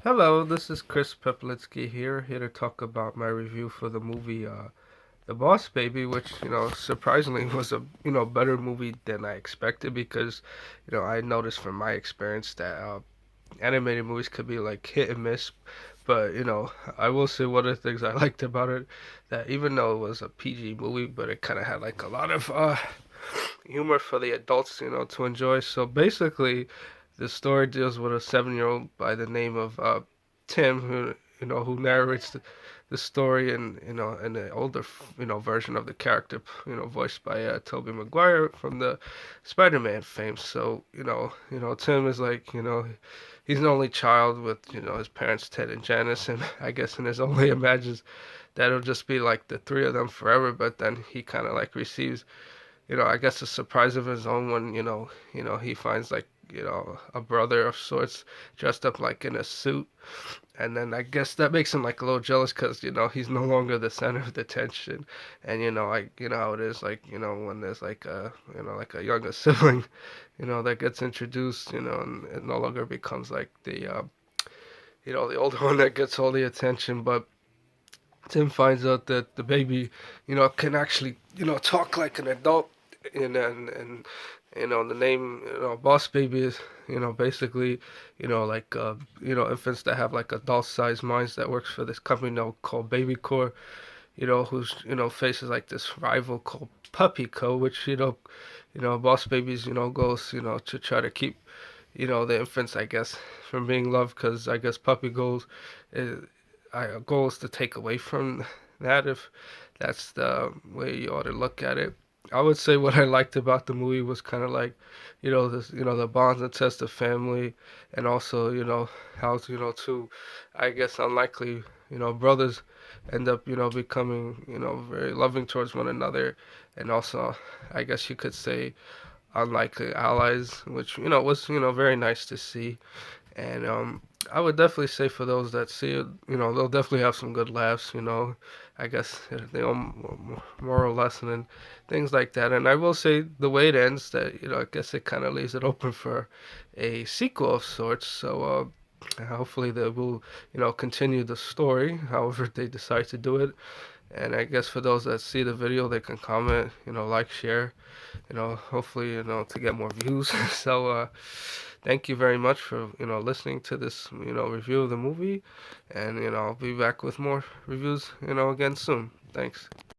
Hello, this is Chris Peplitsky here to talk about my review for the movie The Boss Baby, which, surprisingly was a, better movie than I expected because, I noticed from my experience that animated movies could be like hit and miss, but, I will say one of the things I liked about it, that even though it was a PG movie, but it kind of had like a lot of humor for the adults, to enjoy. So basically, the story deals with a 7-year-old by the name of Tim, who narrates the story and in the older version of the character, voiced by Tobey Maguire from the Spider-Man fame. So Tim is like he's an only child with his parents Ted and Janice, and I guess in his only imagines that it'll just be like the three of them forever. But then he kind of like receives I guess a surprise of his own when, he finds like, a brother of sorts dressed up like in a suit. And then I guess that makes him like a little jealous because, he's no longer the center of the attention. And, how it is like, when there's like like a younger sibling, that gets introduced, and it no longer becomes like the older one that gets all the attention. But Tim finds out that the baby, can actually, talk like an adult, and the name, Boss Baby is, basically, like, infants that have like adult-sized minds that works for this company now called Baby Core, who's, faces like this rival called Puppy Co, which, Boss Baby's, goes, to try to keep, the infants, I guess, from being loved, because I guess Puppy goes is, goal is to take away from that if that's the way you ought to look at it. I would say what I liked about the movie was kind of like, this, the bonds and test of family, and also, how, two, I guess, unlikely, brothers end up, becoming, very loving towards one another, and also, I guess you could say, unlikely allies, which, was, very nice to see. And I would definitely say for those that see it, they'll definitely have some good laughs. I guess the moral lesson and things like that. And I will say the way it ends, that I guess it kind of leaves it open for a sequel of sorts. So hopefully they will, continue the story, however they decide to do it. And I guess for those that see the video, they can comment, like, share, hopefully, to get more views. So, thank you very much for, listening to this, review of the movie. And, I'll be back with more reviews, again soon. Thanks.